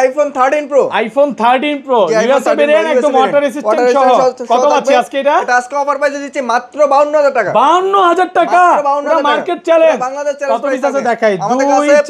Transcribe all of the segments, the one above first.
IPhone 13 pro, iPhone 13 pro USA variant একদম water resistant সহ। কত পাচ্ছি আজকে এটা? এটা আজকে অফার প্রাইসে দিচ্ছি মাত্র 52000 টাকা। 52000 টাকা পুরো মার্কেট চ্যালেঞ্জ। বাংলাদেশ চ্যালেঞ্জ। কত পিস আছে দেখাই? 2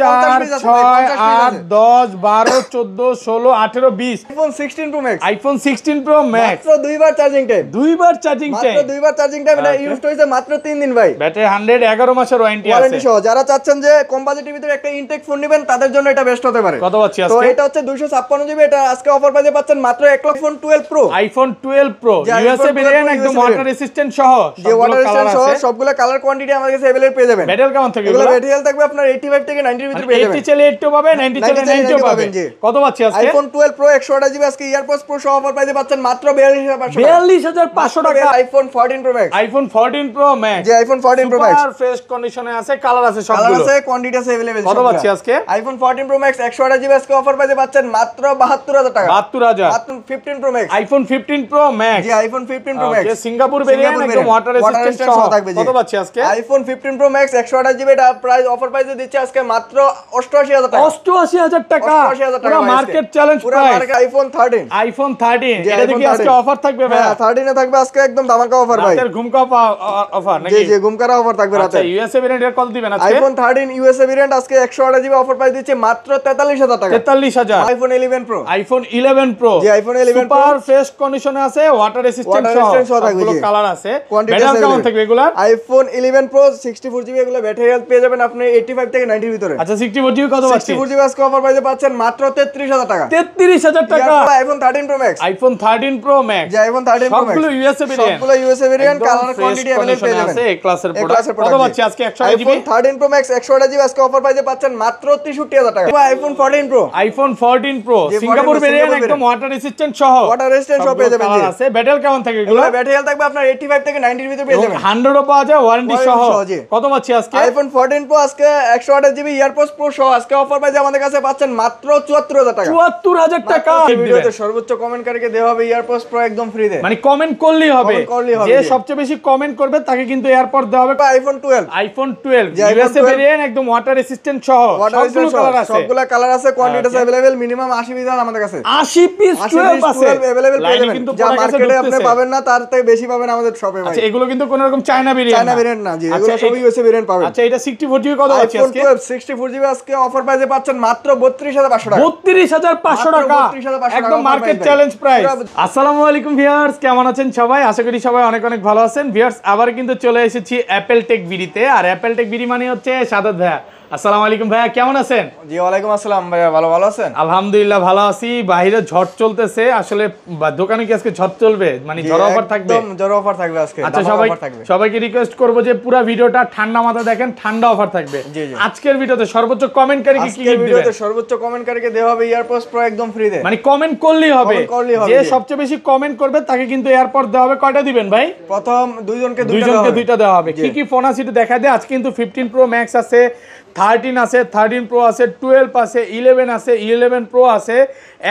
4 6 8 10 12 14 16 18 20। IPhone 16 pro Max, iPhone 16 pro max মাত্র দুইবার চার্জিং টাইম, দুইবার চার্জিং টাইম, মাত্র দুইবার চার্জিং টাইম। এটা ইউজ হইছে মাত্র 3 দিন ভাই। ব্যাটারি 111 মাসের ওয়ারেন্টি আছে। ওয়ারেন্টি সহ যারা চাচ্ছেন যে কম বাজেটের ভিতরে একটা ইনটেক ফোন নেবেন তাদের জন্য এটা বেস্ট হতে পারে। কত পাচ্ছি তো আজকে? এটা হচ্ছে 256 জিবি, এটা আজকে অফার প্রাইসে পাচ্ছেন মাত্র 1,12,000 pro. IPhone 12 pro USA variant একদম ওয়াটার রেজিস্ট্যান্ট সহ। যে ওয়াটার রেজিস্ট্যান্ট সহ সবগুলো কালার কোয়ান্টিটি আমাদের কাছে अवेलेबल পেয়ে যাবেন। ব্যাটারি কেমন থাকে এগুলো এগুলো? ব্যাটারি থাকবে আপনার 85 থেকে 90 এর ভিতরে পেয়ে যাবেন। 80 চলে 80 পাবেন, 90 চলে 90 পাবেন। কত পাচ্ছি আজকে? আইফোন 12 প্রো 128 জিবি আজকে ইয়ারপডস প্রো সহ অফার প্রাইসে পাচ্ছেন মাত্র 42500 টাকা। 42500 টাকা। IPhone 14 Pro Max, iPhone 14 Pro Max. যে iPhone 14 Pro Max super fresh কন্ডিশনে আছে, কালার আছে কালার সবগুলো। আছে, কোয়ান্টিটি আছে अवेलेबल। কত পাচ্ছি আজকে? আইফোন 14 প্রো ম্যাক্স 128 জিবি আজকে অফার প্রাইসে পাচ্ছেন মাত্র 72000 টাকা। 72000। মাত্র 15 Pro Max, iPhone 15 Pro Max. যে iPhone 15 Pro Max Singapore variant একদম ওয়াটার রেজিস্ট্যান্ট সহ থাকবে। কত পাচ্ছি আজকে? আইফোন 15 প্রো ম্যাক্স 128 জিবি এটা প্রাইস অফার প্রাইসে দিচ্ছে আজকে মাত্র 88000 টাকা। 88000 টাকা 88000 টাকা পুরো মার্কেট চ্যালেঞ্জ পুরো প্রাইস। Market iPhone 13। আইফোন 13 এটা দেখি আজকে অফার থাকবে ভাই। হ্যাঁ 13 এ থাকবে আজকে একদম ধামাকা অফার ভাই। রাতের ঘুমকা অফার নাকি? জি জি ঘুমকারা অফার থাকবে রাতে। আচ্ছা ইউএসএ ভেরিয়েন্ট এর কত দিবেন আজকে? আইফোন 13 ইউএসএ ভেরিয়েন্ট আজকে 128 জিবি অফার প্রাইস দিচ্ছে মাত্র 43000 টাকা। 43000। আইফোন 11 প্রো, আইফোন 11 প্রো জি আইফোন 11 প্রো সুপার ফ্রেশ কন্ডিশনে আছে, ওয়াটার রেজিস্ট্যান্ট সহ থাকবে। সবগুলো কালার আছে। ব্যাটারি কেমন থাকবে এগুলা? আইফোন 11 প্রো 64 জিবি এগুলো ব্যাটারি হেলথ পেয়ে যাবেন আপনি 85 থেকে 90 এর ভিতরে। আচ্ছা 64 জিবি কত পাচ্ছি? 64 জিবি আজকে অফার প্রাইসে পাচ্ছেন মাত্র 33000 টাকা। 33000 টাকা। IPhone 13 pro Max, iPhone 13 pro Max, যে আইফোন 13 প্রো ম্যাক্স সবগুলো ইউএসএ ভেরিয়েন্ট, সবগুলো USA variant, colour quantity available পেয়ে যাবেন। আছে এ ক্লাসের প্রোডাক্ট। কত পাচ্ছি আজকে? 128 GB iPhone 13 pro Max 128 GB আজকে অফার প্রাইসে পাচ্ছেন মাত্র 63000 টাকা। IPhone 14 pro, iPhone 14 pro Singapore variant একদম ওয়াটার রেজিস্ট্যান্ট সহ, ওয়াটার রেজিস্ট্যান্ট সহ পেয়ে যাবেন। আছে ব্যাটারি কেমন থাকে এগুলো? ব্যাটারি হেলথ থাকবে আপনার 85 থেকে 90 এর ভিতরে পেয়ে যাবেন। 100 ও পাওয়া যায় ওয়ারেন্টি সহ। কত পাচ্ছি আজকে? আইফোন 14 প্রো আজকে 128 জিবি ইয়ারপডস প্রো সহ আজকে অফার প্রাইসে আমাদের কাছে পাচ্ছেন মাত্র 74000 টাকা। 74000 টাকা। ভিডিওতে সর্বোচ্চ কমেন্টকারীকে দেওয়া হবে ইয়ারপডস প্রো একদম ফ্রি তে। মানে কমেন্ট করলেই হবে, যে সবচেয়ে বেশি কমেন্ট করবে তাকে কিন্তু এয়ারপড দেওয়া হবে। আইফোন 12, আইফোন 12 ইউএসএ ভেরিয়েন্ট একদম ওয়াটার রেজিস্ট্যান্ট সহ, সবগুলো কালার আছে, সবগুলো কালার আছে, কোয়ান্টিটি আছে अवेलेबल। মিনিমাম 80 পিস আমাদের কাছে 80 পিস 12 আছে अवेलेबल পেয়ে যাবেন। যা মার্কেটে আপনি পাবেন না তার থেকে বেশি পাবেন আমাদের শপে ভাই। আচ্ছা এগুলো কিন্তু কোন রকম চায়না ভেরিয়েন্ট না, জি এগুলো সব ইউএসএ ভেরিয়েন্ট পাবেন। আচ্ছা এটা 64 জিবি কত আছে আজকে? 64 জিবি আজকে অফার প্রাইসে পাচ্ছেন মাত্র 32500 টাকা। 32500 টাকা একদম মার্কেট চ্যালেঞ্জ প্রাইস। আসসালামু আলাইকুম ভিউয়ার্স, কেমন আছেন সবাই? আশা করি সবাই অনেক অনেক ভালো আছেন। ভিউয়ার্স আবার কিন্তু চলে এসেছি অ্যাপল টেক বিডিতে, আর অ্যাপল টেক বিডি মানে হচ্ছে সাদাত ভাইয়া। আসসালামু আলাইকুম ভাইয়া, কেমন আছেন? জি ওয়ালাইকুম আসসালাম ভাইয়া, ভালো আছেন? আলহামদুলিল্লাহ ভালো আছি। বাইরে ঝড় চলতেছে, আসলে দোকানে কি আজকে ঝড় চলবে? মানে ঝড় অফার থাকবে? একদম ঝড় অফার থাকবে আজকে। আচ্ছা সবাইকে রিকোয়েস্ট করব যে পুরো ভিডিওটা ঠান্ডা মাথায় দেখেন, ঠান্ডা অফার থাকবে। আজকের ভিডিওতে সর্বোচ্চ কমেন্টকারীকে কি গিফট দিবেন? ভিডিওতে সর্বোচ্চ কমেন্টকারীকে দেওয়া হবে এয়ারপডস প্রো একদম ফ্রি তে। মানে কমেন্ট করলেই হবে, যে সবচেয়ে বেশি কমেন্ট করবে তাকে কিন্তু এয়ারপড দেওয়া হবে। কয়টা দিবেন ভাই? প্রথম দুইজনকে দুইটা দেওয়া হবে। কি কি ফোন আছে একটু দেখা দেয়। আজকে কিন্তু 15 প্রো ম্যাক্স আছে, 13 আছে, 13 প্রো আছে, 12 আছে, 11 আছে, 11 প্রো আছে,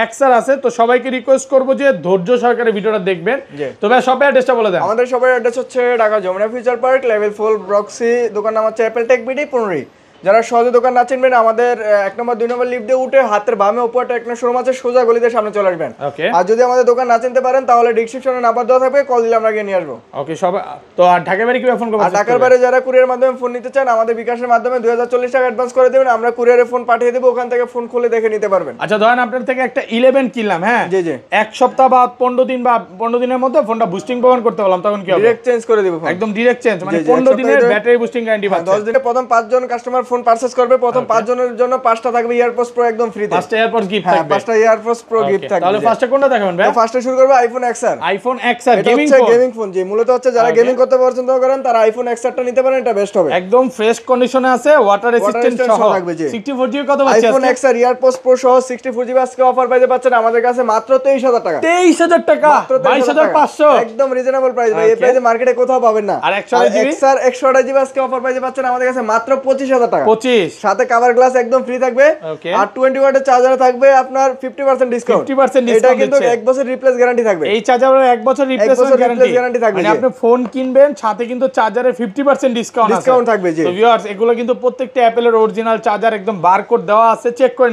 এক্সআর আছে। তো সবাইকে রিকোয়েস্ট করব যে ধৈর্য সহকারে ভিডিওটা দেখবেন। তো ভাই শপের অ্যাড্রেসটা বলে দেন। আমাদের শপের অ্যাড্রেস হচ্ছে Dhaka Jamuna future park level 4 block C, দোকান নাম হচ্ছে অ্যাপল টেক বিডি 15। যারা সহজে দোকান না চিনবেন আমাদের 1 নম্বর 2 নম্বর লিফট দিয়ে উঠে হাতের বামে উপরে টেকনো শোরুম আছে, সোজা গলিতে সামনে চলে আসবেন। আর যদি আমাদের দোকান না চিনতে পারেন তাহলে ডেসক্রিপশনে নাম্বার দেওয়া থাকবে, কল দিলে আমরা গিয়ে নিয়ে আসবো। ওকে সবাই তো। আর ঢাকার বাইরে কিভাবে ফোন করবেন? আর ঢাকার বাইরে যারা কুরিয়ার মাধ্যমে ফোন নিতে চান আমাদের বিকাশের মাধ্যমে 2040 টাকা অ্যাডভান্স করে দেবেন, আমরা কুরিয়ারে ফোন পাঠিয়ে দেব, ওখান থেকে ফোন খুলে দেখে নিতে পারবেন। আচ্ছা ধরেন আপনার থেকে একটা 11 কিনলাম, হ্যাঁ জি জি, এক সপ্তাহ বা 15 দিন বা 15 দিনের মধ্যে ফোনটা বুস্টিং প্রমাণ করতে বললাম, তখন কি হবে? ডাইরেক্ট চেঞ্জ করে দেব ফোন, একদম ডাইরেক্ট চেঞ্জ। মানে 15 দিনের ব্যাটারি বুস্টিং গ্যারান্টি পাচ্ছেন। 10 দিনে প্রথম 5 জন কাস্টমার ফোন পারচেজ করবে, প্রথম 5 জনের জন্য 5টা থাকবে এয়ারপডস প্রো একদম ফ্রি তে। 5টা এয়ারপডস গিফট থাকবে। 5টা এয়ারপডস প্রো গিফট থাকবে। তাহলে ফার্স্টে কোনটা দেখাবেন ভাই? ফার্স্টে শুরু করব iPhone XR. IPhone XR gaming phone, জি মূলত হচ্ছে যারা গেমিং করতে পছন্দ করেন তারা আইফোন এক্সআরটা নিতে পারেন, এটা বেস্ট হবে। একদম ফ্রেশ কন্ডিশনে আছে, ওয়াটার রেজিস্ট্যান্ট সহ থাকবে। 64 জিবি কত পাচ্ছেন? আইফোন এক্সআর এয়ারপডস প্রো সহ 64 জিবি আজকে অফার প্রাইসে পাচ্ছেন আমাদের কাছে মাত্র 23000 টাকা। 23000 টাকা, 22500 একদম রিজনেবল প্রাইস ভাই, এই প্রাইসে মার্কেটে কোথাও পাবেন না। আর এক্সআর 128 জিবি আজকে অফার প্রাইসে পাচ্ছেন আমাদের কাছে মাত্র 25000 টাকা। টাকা। 25 সাথে কভার গ্লাস একদম ফ্রি থাকবে। ওকে আর 20 ওয়াটের চার্জার থাকবে আপনার 50% ডিসকাউন্ট। 50% এটা ডিসকাউন্ট কিন্তু দিচ্ছে। 1 বছর রিপ্লেস গ্যারান্টি থাকবে। এই চার্জারের 1 বছর রিপ্লেসমেন্ট গ্যারান্টি থাকবে। মানে আপনি ফোন কিনবেন সাথে কিন্তু চার্জারে 50% ডিসকাউন্ট থাকবে। জি তো ভিউয়ার্স এগুলো কিন্তু প্রত্যেকটা অ্যাপেলের অরিজিনাল চার্জার একদম বারকোড দেওয়া আছে, চেক করে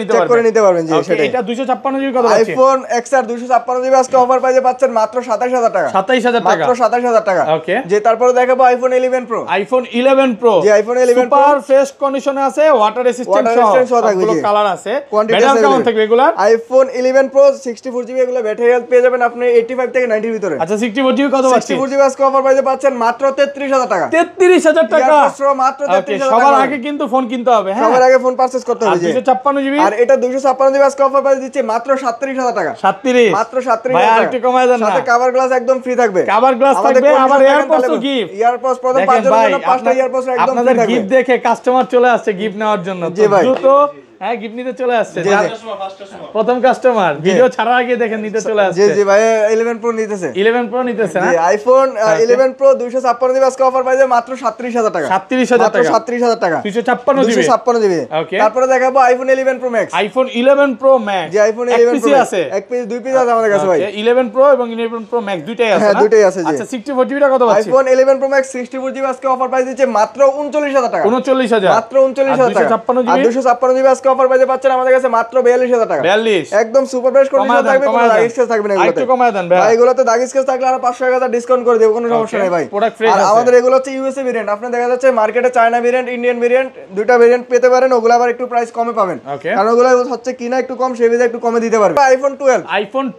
নিতে পারবেন। জি সেটা। এটা 256 জিবি কত পাচ্ছেন? আইফোন XR 256 জিবি আজকে অফার প্রাইসে পাচ্ছেন মাত্র 27000 টাকা। 27000 টাকা, মাত্র 27000 টাকা। ওকে। যে তারপরে দেখাবো আইফোন 11 প্রো। আইফোন 11 প্রো, জি আইফোন 11 প্রো সুপার ফ্রেশ কন্ডিশনে আছে, ওয়াটার রেসিস্ট্যান্ট সহ থাকবে। সবগুলো কালার আছে। কোয়ান্টিটি ব্যাটারি কেমন থাকবে এগুলা? আইফোন 11 প্রো 64 জিবি এগুলো ব্যাটারি হেলথ পেয়ে যাবেন আপনি 85 থেকে 90 এর ভিতরে। আচ্ছা 64 জিবি কত পাচ্ছেন? 64 জিবি আজকে অফার প্রাইসে পাচ্ছেন মাত্র 33000 টাকা। 33000 টাকা মাত্র 33000 টাকা। সবার আগে কিন্তু ফোন কিনতে হবে, হ্যাঁ সবার আগে ফোন পারচেজ করতে হবে। 256 জিবি আর এটা 256 জিবি আজকে অফার প্রাইস দিচ্ছে মাত্র 37000 টাকা। 37 মাত্র 37000 ভাই টাকা। আর একটু কমায় দেন না। সাথে কভার গ্লাস একদম ফ্রি থাকবে। কভার গ্লাস থাকবে, আবার এয়ারপডস ও গিফট। এয়ারপডস প্রথম 5 জনের জন্য 5টা এয়ারপডস একদম ফ্রি আপনাদের থাকবে। গিফট দেখে কাস্টমার চলে আসছে গিফট নেওয়ার জন্য। জি ভাই। দ্রুত হ্যাঁ গিফট নিতে চলে আসছে। প্রথম কাস্টমার ভিডিও ছাড়ার আগে দেখে নিতে চলে আসছে। জি জি ভাই 11 প্রো নিতেছে। 11 প্রো নিতেছে না? জি আইফোন 11 প্রো 256 জিবি আজকে অফার পাইছে মাত্র 37000 টাকা। 37000 টাকা। 37000 টাকা। 256 জিবি। 256 জিবি। ওকে। তারপরে দেখাবো iPhone 11 Pro Max. IPhone 11 Pro Max. জি আইফোন 11 প্রো আছে। এক পিস দুই পিস আছে আমাদের কাছে ভাই। 11 প্রো এবং 11 প্রো ম্যাক্স দুইটাই আছে না? হ্যাঁ দুইটাই আছে জি। আচ্ছা 64 জিবি কত পাচ্ছেন? আইফোন 11 প্রো ম্যাক্স 64 জিবি আজকে অফার প্রাইস দিচ্ছে মাত্র 39000 টাকা। 39000 মাত্র 39000 টাকা। 256 আর জিবি 256 জিবি আজকে অফার প্রাইসে পাচ্ছেন আমাদের কাছে মাত্র 42000 টাকা। 42 একদম সুপার ফ্রেশ কন্ডিশন থাকবে, কোনো দাগ স্কেচ থাকবে না এগুলোতে। একটু কমায় দেন ভাই। ভাই এগুলোতে দাগ স্কেচ থাকলে আর 500 টাকা ডিসকাউন্ট করে দেব, কোনো সমস্যা নাই ভাই। প্রোডাক্ট ফ্রেশ আর আছে। আমাদের এগুলো হচ্ছে ইউএসএ ভেরিয়েন্ট। আপনি দেখা যাচ্ছে মার্কেটে চায়না ভেরিয়েন্ট, ইন্ডিয়ান ভেরিয়েন্ট দুটো ভেরিয়েন্ট পেতে পারেন, ওগুলো আবার একটু প্রাইস কমে পাবেন। কারণ ওগুলো হচ্ছে কিনা একটু কম, সেই বিধে একটু কমে দিতে পারবে। আইফোন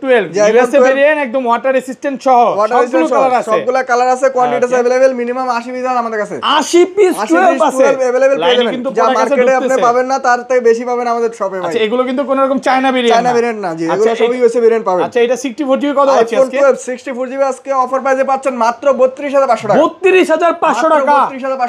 12 ইউএসএ ভেরিয়েন্ট একদম ওয়াটার রেসিস্ট্যান্ট সহ সবগুলো কালার আছে। সবগুলো কালার আছে, কোয়ান্টিটি আছে अवेलेबल, মিনিমাম 80 পিস আমাদের কাছে। 80 পিস 12 আছে अवेलेबल পেয়ে যাবেন। কিন্তু যা মার্কেটে আপনি পাবেন না তার থেকে বেশি পাবেন আমাদের শপে ভাই। আচ্ছা এগুলো কিন্তু কোন রকম চায়না ভেরিয়েন্ট না জি, এগুলো সব ইউএসএ ভেরিয়েন্ট পাবেন। আচ্ছা এটা 64 জিবি কত আছে আজকে? 64 জিবি আজকে অফার প্রাইসে পাচ্ছেন মাত্র 32500 টাকা। 32500 টাকা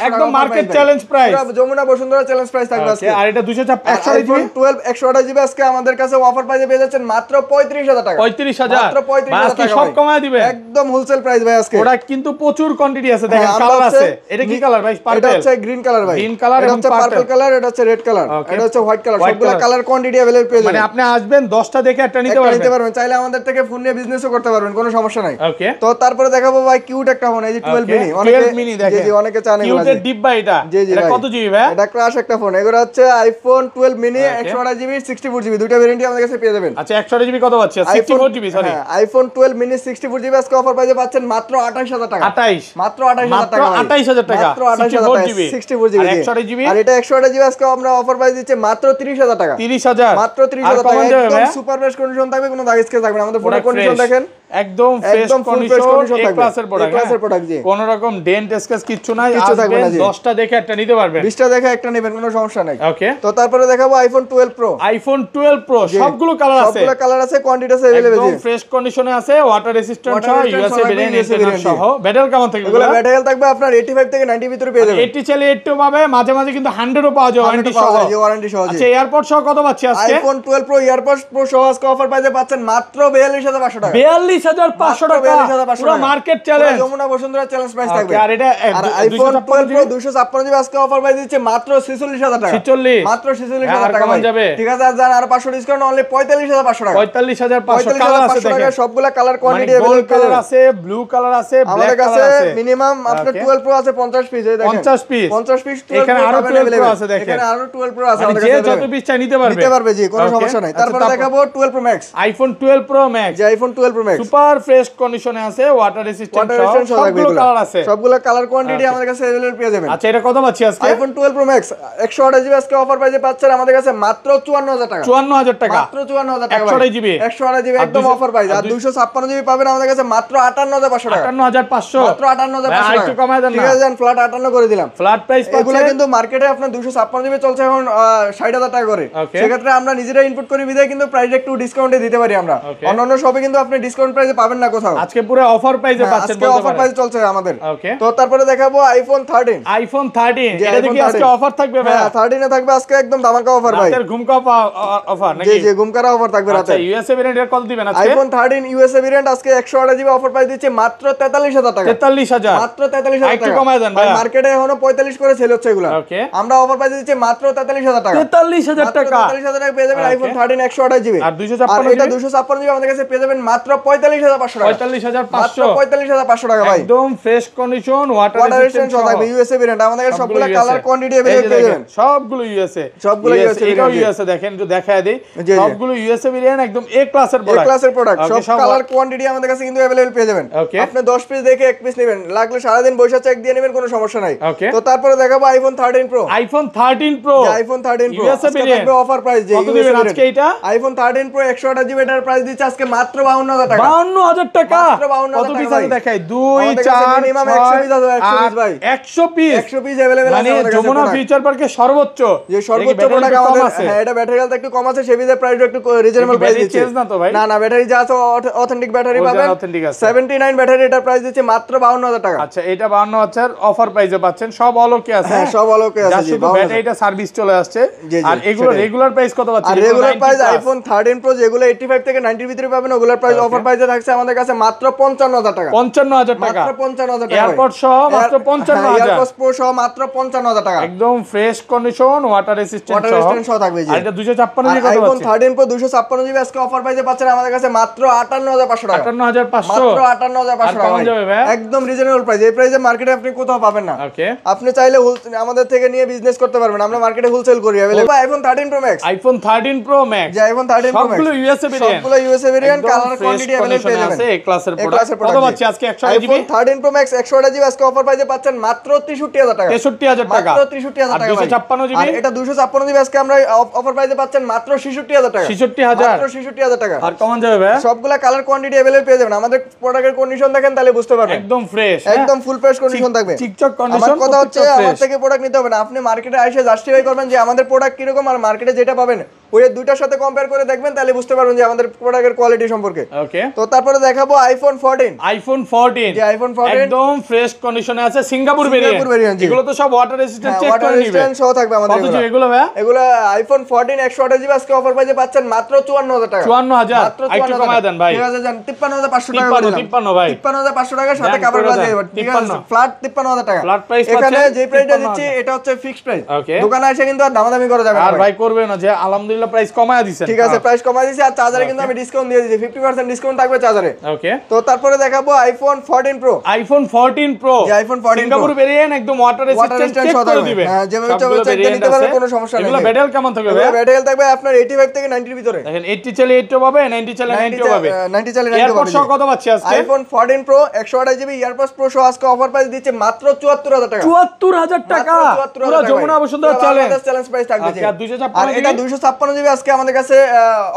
একদম মার্কেট চ্যালেঞ্জ প্রাইস। পুরো যমুনা বসুন্ধরা চ্যালেঞ্জ প্রাইস থাকবে আজকে। আর এটা 256 জিবি 12 128 জিবি আজকে আমাদের কাছে অফার প্রাইসে পেয়ে যাচ্ছেন মাত্র 35000 টাকা। 35000 মাত্র 35000 টাকা। সব কমায় দিবেন একদম হোলসেল প্রাইস ভাই আজকে। ওটা কিন্তু প্রচুর কোয়ান্টিটি আছে, দেখেন কালার আছে। এটা কি কালার ভাই? পার্পল। এটা হচ্ছে গ্রিন কালার ভাই। গ্রিন কালার এবং পার্পল কালার, এটা হচ্ছে রেড কালার, এটা হচ্ছে হোয়াইট কালার। সবগুলো কালার কোয়ান্টিটি अवेलेबल পেয়ে যাবেন। মানে আপনি আসবেন 10টা দেখে একটা নিতে পারবেন। চাইলে আমাদের থেকে ফোন নিয়ে বিজনেসও করতে পারবেন, কোনো সমস্যা নাই। ওকে। তো তারপরে দেখাবো ভাই কিউট একটা ফোন, এই যে 12 মিনি। অনেকে জি অনেকে চান এগুলো। কিউটের ডিব্বা এটা। এটা কত জিবি ভাই? এটা ক্রাশ একটা ফোন। এগুলো হচ্ছে আইফোন 12 মিনি 128 জিবি 64 জিবি দুটো ভেরিয়েন্টই আমাদের কাছে পেয়ে যাবেন। আচ্ছা 128 জিবি কত পাচ্ছেন? 64 GB sorry. IPhone 12 mini 64 GB আজকে অফার প্রাইসে পাচ্ছেন মাত্র 28000 টাকা। 28 মাত্র 28000 টাকা। মাত্র 28000 টাকা। মাত্র 28000 টাকা 64 জিবি। আর 128 জিবি? আর এটা 128 জিবি আজকে আমরা অফার প্রাইস দিচ্ছি মাত্র 30000 টাকা। 30000 মাত্র 30000 টাকা। একদম সুপার ফ্রেশ কন্ডিশন থাকবে, কোনো দাগ স্কেচ থাকবে না। আমাদের ফোনের কন্ডিশন দেখেন একদম ফ্রেশ কন্ডিশন, এ ক্লাসের প্রোডাক্ট। জি কোন রকম ডেন্ট স্কেচ কিচ্ছু নাই। কিচ্ছু থাকবে না জি। 10টা দেখে একটা নিতে পারবেন, 20টা দেখে একটা নেবেন, কোনো সমস্যা নাই। ওকে। তো তারপরে দেখাবো আইফোন 12 প্রো। আইফোন 12 প্রো সবগুলো কালার আছে, সবগুলো কালার আছে, কোয়ান্টিটি আছে अवेलेबल। একদম ফ্রেশ কন্ডিশনে আছে, ওয়াটার রেসিস্ট্যান্ট সহ ইউএসএ ভেরিয়েন্ট সহ। ব্যাটারি কেমন থাকবে? এগুলো ব্যাটারি থাকবে আপনার 85 থেকে 90 ভিতরে পেয়ে যাবেন। 80 চাইলে 80 পাবে, মাঝে মাঝে কিন্তু 100 ও পাওয়া যায় ওয়ারেন্টি সহ। আচ্ছা এয়ারপড সহ কত পাচ্ছি আজকে? আইফোন 12 প্রো এয়ারপডস প্রো সহ আজকে অফার পাইতে পাচ্ছেন মাত্র 42500 টাকা। 42500 টাকা পুরো market challenge, Jamuna Bashundhara challenge price থাকবে। আর এটা আইফোন 12 প্রো 256 জিবি আজকে অফার পাই দিচ্ছে মাত্র 46000 টাকা। 46 মাত্র 46000 টাকা ভাই যাবে। ঠিক আছে, আর জান আর 500 ডিসকাউন্ট অনলি 45500 টাকা। 45500 কালার আছে দেখেন, সবগুলা কালার কোয়ান্টিটি अवेलेबल কালার আছে, ব্লু কালার আছে, ব্ল্যাক কালার আছে। মিনিমাম আপনার 12 প্রো আছে 50 পিস, এই দেখেন 50 পিস। 12 এখানে আরো 12 প্রো আছে দেখেন, এখানে আরো 12 প্রো আছে, আমাদের কাছে যত পিস চাই নিতে পারবে জি, কোনো সমস্যা নাই। তারপর দেখাবো 12 Pro Max. IPhone 12 Pro Max, যে iPhone 12 Pro Max super fresh কন্ডিশনে আছে, ওয়াটার রেসিস্ট্যান্ট সবগুলো কালার আছে, সবগুলো কালার কোয়ান্টিটি আমাদের কাছে अवेलेबल পেয়ে যাবেন। আচ্ছা এটা কত পাচ্ছি আজকে? আইফোন 12 প্রো ম্যাক্স 128 জিবি আজকে অফার প্রাইসে পাচ্ছেন আমাদের কাছে মাত্র 54000 টাকা। 54000 টাকা, মাত্র 54000 টাকা। 128 জিবি 128 জিবি একদম অফার প্রাইস। আর 256 জিবি পাবেন আমাদের কাছে মাত্র 58500 টাকা। 58500 মাত্র 58500 টাকা। একটু কমায় দেন না, ঠিক আছে, জান ফ্ল্যাট 58 করে দিলাম। ফ্ল্যাট প্রাইস পাচ্ছেন। এগুলো কিন্তু মার্কেটে আপনার 256 জিবি চলছে এখন 60000 টাকা করে। Okay. সেক্ষেত্রে আমরা নিজেরা ইনপুট করি বিধায় কিন্তু প্রাইস একটু ডিসকাউন্টে দিতে পারি আমরা। অন্যান্য শপে কিন্তু আপনি ডিসকাউন্ট প্রাইসে পাবেন না কোথাও, আজকে পুরো অফার প্রাইসে পাচ্ছেন, আজকে অফার প্রাইসে চলছে আমাদের। ওকে, তো তারপরে দেখাবো আইফোন 13। আইফোন 13 এটা দেখি আজকে অফার থাকবে ভাই? হ্যাঁ 13 এ থাকবে আজকে একদম ধামাকা অফার ভাই, রাতের ঘুমকা অফার নাকি? জি জি, ঘুমকারা অফার থাকবে রাতে। আচ্ছা, ইউএসএ ভেরিয়েন্ট কত দিবেন আজকে? আইফোন 13 ইউএসএ ভেরিয়েন্ট আজকে 128 জিবি অফার প্রাইস দিচ্ছে মাত্র 43000 টাকা। 43000 মাত্র 43000 টাকা, একটু কমায় দেন ভাই, মার্কেটে এখনো 45 করে সেল হচ্ছে এগুলা। ওকে, আমরা অফার প্রাইস দিচ্ছি মাত্র 43000 টাকা। 43000 টাকা, 43000 টাকা পেয়ে যাবেন আইফোন 13 128 জিবি। আর 256 এটা 256 জিবি আমাদের কাছে পেয়ে যাবেন মাত্র 45500 টাকা। 45500, 45500 টাকা ভাই, একদম ফ্রেশ কন্ডিশন, ওয়াটার রেজিস্ট্যান্ট সহ থাকবে ইউএসএ ভেরিয়েন্ট। আমাদের কাছে সবগুলো কালার কোয়ান্টিটি अवेलेबल পেয়ে যাবেন, সবগুলো ইউএসএ, সবগুলো ইউএসএ। এটাও ইউএসএ, দেখেন একটু দেখায় দেই, সবগুলো ইউএসএ ভেরিয়েন্ট, একদম এ ক্লাসের এ প্রোডাক্ট, ক্লাসের প্রোডাক্ট, সব কালার কোয়ান্টিটি আমাদের কাছে কিন্তু अवेलेबल পেয়ে যাবেন। আপনি 10 পিস দেখে 1 পিস নেবেন, লাগলে সারা দিন বৈশা চেক দিয়ে নেবেন, কোনো সমস্যা নাই। তো তারপরে দেখাবো iPhone 13 pro. IPhone 13 pro, iPhone 13 pro USA variant offer price যে কত দিবেন আজকে? এটা আইফোন 13 প্রো 128 জিবি, এটার প্রাইস দিচ্ছে আজকে মাত্র 52000 টাকা। 52000 টাকা, মাত্র 52000 কত পিস আছে দেখাই? 2 আমাদের 4 কাছে মিনিমাম 100 পিস আছে, 100 পিস ভাই, 100 পিস, 100 পিস अवेलेबल আছে মানে আমাদের কাছে। যমুনা ফিউচার পার্কে সর্বোচ্চ, যে সর্বোচ্চ প্রোডাক্ট আমাদের, হ্যাঁ এটা ব্যাটারি হেলথ একটু কম আছে, সেভিজের প্রাইসও একটু রিজনেবল প্রাইস দিচ্ছে। চেঞ্জ না তো ভাই? না না, ব্যাটারি যা আছে অথেন্টিক ব্যাটারি পাবেন, 79 ব্যাটারি, এটার প্রাইস দিচ্ছে মাত্র 52000 টাকা। আচ্ছা, এটা 52000 অফার প্রাইসে পাচ্ছেন, সব অলোকে আছে। হ্যাঁ সব অলোকে আছে জি, শুধু ব্যাটারিটা সার্ভিস চলে আসছে। আর এগুলো রেগুলার প্রাইস কত পাচ্ছেন? আর রেগুলার প্রাইস আইফোন 13 প্রো যেগুলো 85 থেকে 90 এর ভিতরে পাবেন, ওগুলোর প্রাইস অফার প্রাইসে থাকছে আমাদের কাছে মাত্র 55000 টাকা। 55000 টাকা, মাত্র 55000 টাকা। এয়ারপড সহ মাত্র 55000, এয়ারপড প্রো সহ মাত্র 55000 টাকা, একদম ফ্রেশ কন্ডিশন, ওয়াটার রেজিস্ট্যান্ট সহ থাকবে জি। আর এটা 256 জিবি কত আইফোন পাচ্ছেন? 13 প্রো 256 জিবি আজকে অফার প্রাইসে পাচ্ছেন আমাদের কাছে মাত্র 58500 টাকা। 58500, মাত্র 58500 টাকা ভাই, একদম রিজনেবল প্রাইস। এই প্রাইসে মার্কেটে আপনি কোথাও পাবেন না। ওকে, আপনি চাইলে আমাদের থেকে নিয়ে বিজনেস করতে পারবেন, আমরা মার্কেটে হোলসেল করি। Available iPhone 13 pro Max, iPhone 13 pro Max, যে আইফোন 13 প্রো ম্যাক্স সবগুলো ইউএসএ ভেরিয়েন্ট, সবগুলো USA variant, colour quantity available পেয়ে যাবেন, আছে। এ ক্লাসের প্রোডাক্ট কত পাচ্ছেন আজকে? 128 GB iPhone 13 pro Max 128 GB আজকে অফার প্রাইসে পাচ্ছেন মাত্র 63000 টাকা। 63000 টাকা, মাত্র 63000 টাকা। 256 জিবি, আর এটা 256 জিবি আজকে আমরা অফার প্রাইসে পাচ্ছেন মাত্র 66000 টাকা। 66000, মাত্র 66000 টাকা। আর কমন যাবে ভাই? সবগুলা কালার কোয়ান্টিটি अवेलेबल পেয়ে যাবেন। আমাদের প্রোডাক্টের কন্ডিশন দেখেন তাহলে বুঝতে পারবেন, একদম ফ্রেশ, একদম ফুল ফ্রেশ কন্ডিশন থাকবে, চিকচক কন্ডিশন। আমার কথা হচ্ছে আমার থেকে প্রোডাক্ট নিতে হবে না, আপনি মার্কেটে এসে জাস্টিফাই করবেন যে আমাদের প্রোডাক্ট কিরকম, আর মার্কেটে যেটা পাবেন ওই দুইটার সাথে কম্পেয়ার করে দেখবেন, তাহলে বুঝতে পারবেন যে আমাদের প্রোডাক্টের কোয়ালিটি সম্পর্কে। ওকে, তো তারপরে দেখাবো আইফোন 14। আইফোন 14, যে আইফোন 14 একদম ফ্রেশ কন্ডিশনে আছে, সিঙ্গাপুর ভেরিয়েন্ট। এগুলো তো সব ওয়াটার রেজিস্ট্যান্ট, চেক করে নিবেন, সহ থাকবে আমাদের। কত জিবি এগুলো ভাই? এগুলো আইফোন 14 128 জিবি আজকে অফার প্রাইসে পাচ্ছেন মাত্র 54000 টাকা। 54000, একটু কমায় দেন ভাই। 53500 টাকা করে দিলাম। 53 ভাই, 53500 টাকার সাথে কভার প্লাস দিয়ে দেব, ঠিক আছে? ফ্ল্যাট 53000 টাকা। ফ্ল্যাট প্রাইস এখানে পাচ্ছেন, যে প্রাইসটা দিচ্ছি এটা হচ্ছে ফিক্সড প্রাইস। ওকে, দোকানে এসে কিন্তু আর দামাদামি করা যাবে না আর ভাই করবে না যে আলহামদুলিল্লাহ প্রাইস কমায় দিছেন। ঠিক আছে, প্রাইস কমায় দিয়েছি। আর চার্জারে কিন্তু আমি ডিসকাউন্ট দিয়ে দিয়েছি, 50% ডিসকাউন্ট থাকবে চার্জারে। ওকে, তো তারপরে দেখাবো আইফোন 14 প্রো। আইফোন 14 প্রো, যে আইফোন 14 সিঙ্গাপুর ভেরিয়েন্ট, একদম ওয়াটার রেজিস্ট্যান্ট, চেক করে দিবেন। হ্যাঁ, যেভাবে চাইবে চেক করে নিতে পারবেন, কোনো সমস্যা নেই। এগুলো ব্যাটারি কেমন থাকবে ভাই? ব্যাটারি থাকবে আপনার 85 থেকে 90 এর ভিতরে। দেখেন 80 চলে 80 পাবে, 90 চলে 90 পাবে, 90 চলে 90 এয়ারপড পাবে। সহ কত পাচ্ছি আজকে? IPhone 14 pro 128 GB EarPods Pro সহ আজকে অফার প্রাইস দিচ্ছে মাত্র 74000 টাকা। 74000 টাকা, পুরো যমুনা বসুন্ধরা চ্যালেঞ্জ প্রাইস থাকবে। আর 256 আর এটা 256 জিবি আজকে আমাদের কাছে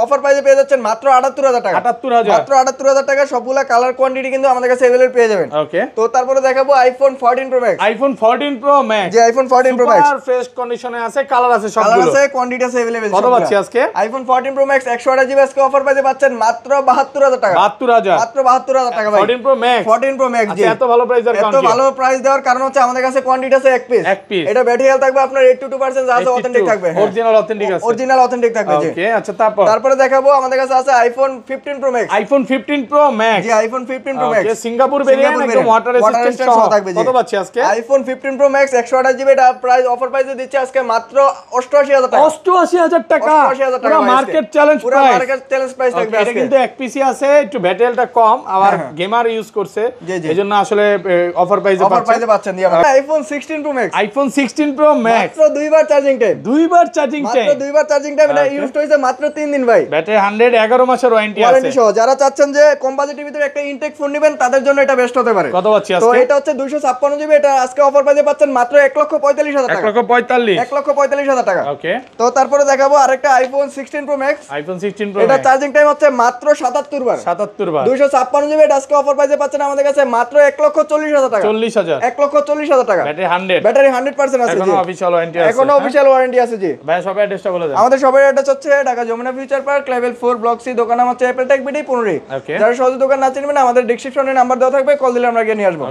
অফার প্রাইসে পেয়ে যাচ্ছেন মাত্র 78000 টাকা। 78000, মাত্র 78000 টাকা। সবগুলা কালার কোয়ান্টিটি কিন্তু আমাদের কাছে अवेलेबल পেয়ে যাবেন। ওকে, তো তারপরে দেখাবো iPhone 14 Pro Max. IPhone 14 Pro Max, যে iPhone 14 Pro Max super fresh কন্ডিশনে আছে, কালার আছে, কালার সবগুলো আছে, কোয়ান্টিটি আছে अवेलेबल। কত পাচ্ছি আজকে? আইফোন 14 প্রো ম্যাক্স 128 জিবি আজকে অফার প্রাইসে পাচ্ছেন মাত্র 72000 টাকা। 72000, মাত্র 72000 টাকা ভাই। 14 প্রো ম্যাক্স, 14 প্রো ম্যাক্স জি। এত ভালো প্রাইস দেওয়ার কারণ এত কি? ভালো প্রাইস দেওয়ার কারণ হচ্ছে আমাদের কাছে কোয়ান্টিটি আছে এক পিস। এক পিস, এটা ব্যাটারি হেলথ থাকবে আপনার 82% যা আছে অথেন্টিক থাকবে। অরিজিনাল অথেন্টিক আছে, অরিজিনাল অথেন্টিক থাকবে জি। ওকে, আচ্ছা তারপরে দেখাবো আমাদের কাছে আছে iPhone 15 Pro Max. IPhone 15 Pro Max, জি iPhone 15 Pro Max, okay, Singapore variant, একদম ওয়াটার রেজিস্ট্যান্ট সহ থাকবে। কত পাচ্ছি আজকে? আইফোন 15 প্রো ম্যাক্স 128 জিবি এটা প্রাইস অফার প্রাইসে দিচ্ছে আজকে মাত্র 88000 টাকা। 88000 টাকা, 88000 টাকা পুরো মার্কেট চ্যালেঞ্জ পুরো প্রাইস। মার্কেট চ্যালেঞ্জ প্রাইস থাকবে এটা আজকে। কিন্তু এক পিসি আছে, একটু ব্যাটারিটা কম, আবার গেমার ইউজ করছে, এজন্য আসলে অফার প্রাইসে পাচ্ছেন দিয়ে আমরা। IPhone 16 pro Max, iPhone 16 pro max, মাত্র দুইবার চার্জিং টাইম, দুইবার চার্জিং টাইম, মাত্র দুইবার চার্জিং টাইম। এটা ইউজ হইছে মাত্র 3 দিন ভাই। ব্যাটারি 111 মাসের ওয়ারেন্টি আছে। ওয়ারেন্টি সহ যারা চাচ্ছেন যে কম বাজেটের ভিতরে একটা ইনটেক ফোন নেবেন তাদের জন্য এটা বেস্ট হতে পারে। কত পাচ্ছি তো আজকে? এটা হচ্ছে 256 জিবি, এটা আজকে অফার প্রাইসে পাচ্ছেন মাত্র 1,45,000 টাকা। 1,45,000, 1,45,000 টাকা। ওকে, তো তারপরে দেখাবো আরেকটা iPhone 16 pro Max. IPhone 16 pro এটা চার্জিং টাইম হচ্ছে মাত্র 77 বার। 77 বার, 256 জিবি, এটা আজকে অফার প্রাইসে পাচ্ছেন আমাদের কাছে মাত্র 1,40,000 টাকা। 40,000, 1,40,000 টাকা। ব্যাটারি 100, ব্যাটারি 100% আছে জি। এখনো অফিশিয়াল ওয়ারেন্টি আছে। এখনো অফিশিয়াল ওয়ারেন্টি আছে জি। ভাই সব অ্যাড্রেসটা বলে দেন। আমাদের সব সবাই এটা চাচ্ছে Dhaka Jamuna future park level 4 block C, দোকান নাম হচ্ছে অ্যাপেল টেক বিডি 15। ওকে, যারা সহজে দোকান না চিনবেন আমাদের ডেসক্রিপশনে নাম্বার দেওয়া থাকবে, কল দিলে আমরা গিয়ে নিয়ে আসবো।